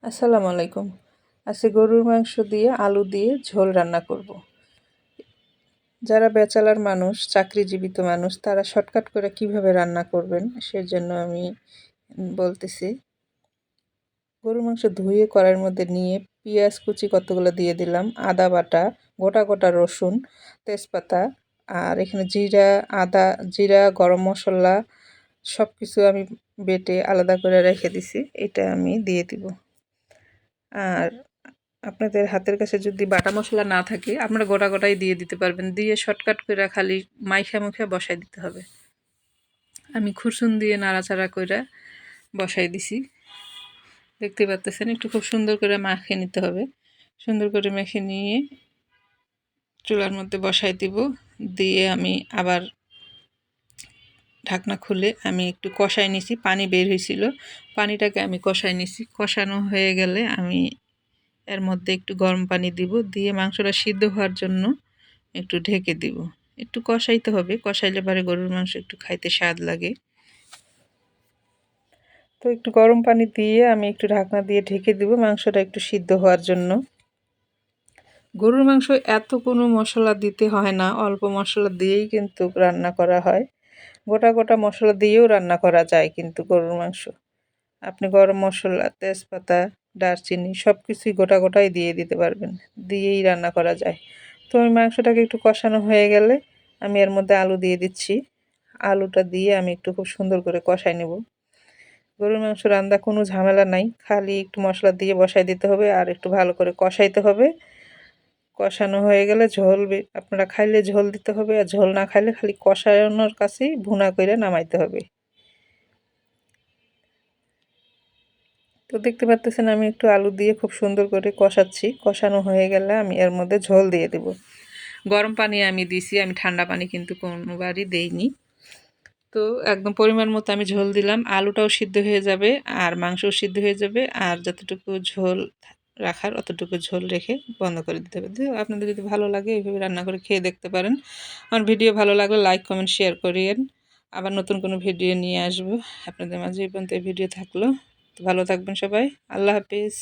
আসসালামু আলাইকুম। আজকে গরুর মাংস দিয়ে আলু দিয়ে ঝোল রান্না করব। যারা ব্যাচেলর মানুষ, চাকরিজীবিত মানুষ, তারা শর্টকাট করে কিভাবে রান্না করবেন সেজন্য আমি বলতেছি। গরুর মাংস ধুয়ে কড়াইয়ের মধ্যে নিয়ে পেঁয়াজ কুচি কতগুলো দিয়ে দিলাম, আদা বাটা, গোটা গোটা রসুন, তেজপাতা, আর এখানে জিরা, গরম মশলা সব কিছু আমি বেটে আলাদা করে রেখে দিছি। এটা আমি দিয়ে দিব। আর আপনাদের হাতের কাছে যদি বাটা মশলা না থাকে আপনারা গোটা গোটাই দিয়ে দিতে পারবেন। দিয়ে শর্টকাট করে খালি মাইখা মুখে বসাই দিতে হবে। আমি খুরসুন দিয়ে নাড়াচাড়া করে বসাই দিছি। দেখতে পাচ্ছেন, একটু খুব সুন্দর করে মাখিয়ে নিতে হবে। সুন্দর করে মেখে নিয়ে চুলার মধ্যে বসাই দিব। দিয়ে আমি আবার ঢাকনা খুলে আমি একটু কষাই নিছি। পানি বের হয়েছিল, পানিটাকে আমি কষাই নিছি। কষানো হয়ে গেলে আমি এর মধ্যে একটু গরম পানি দিব। দিয়ে মাংসটা সিদ্ধ হওয়ার জন্য একটু ঢেকে দিব। একটু কষাইতে হবে, কষাইলে পরে গরুর মাংস একটু খাইতে স্বাদ লাগে। তো একটু গরম পানি দিয়ে আমি একটু ঢাকনা দিয়ে ঢেকে দিব মাংসটা একটু সিদ্ধ হওয়ার জন্য। গরুর মাংস এত কোনো মশলা দিতে হয় না, অল্প মশলা দিয়েই কিন্তু রান্না করা হয়। গোটা গোটা মশলা দিয়েও রান্না করা যায় কিন্তু গরুর মাংস। আপনি গরম মশলা, তেজপাতা, দারচিনি সব কিছুই গোটা গোটাই দিয়ে দিতে পারবেন, দিয়েই রান্না করা যায়। তো আমি মাংসটাকে একটু কষানো হয়ে গেলে আমি এর মধ্যে আলু দিয়ে দিচ্ছি। আলুটা দিয়ে আমি একটু খুব সুন্দর করে কষাই নেব। গরুর মাংস রান্না কোনো ঝামেলা নাই, খালি একটু মশলা দিয়ে বসাই দিতে হবে আর একটু ভালো করে কষাইতে হবে। কষানো হয়ে গেলে ঝোল আপনারা খাইলে ঝোল দিতে হবে, আর ঝোল না খাইলে খালি কষানোর কাছেই ভুনা করে নামাইতে হবে। তো দেখতে পাচ্ছেন আমি একটু আলু দিয়ে খুব সুন্দর করে কষাচ্ছি। কষানো হয়ে গেলে আমি এর মধ্যে ঝোল দিয়ে দেব। গরম পানি আমি দিছি, আমি ঠান্ডা পানি কিন্তু কোনোবারই দেইনি। তো একদম পরিমাণ মতো আমি ঝোল দিলাম। আলুটাও সিদ্ধ হয়ে যাবে আর মাংসও সিদ্ধ হয়ে যাবে, আর যতটুকু ঝোল রাখার অতটুকু ঝোল রেখে বন্ধ করে দিতে হবে। আপনাদের যদি ভালো লাগে এইভাবে রান্না করে খেয়ে দেখতে পারেন। আমার ভিডিও ভালো লাগলে লাইক, কমেন্ট, শেয়ার করিয়েন। আবার নতুন কোনো ভিডিও নিয়ে আসবো আপনাদের মাঝে। এই পর্যন্ত এই ভিডিও থাকলো। তো ভালো থাকবেন সবাই। আল্লাহ হাফিজ।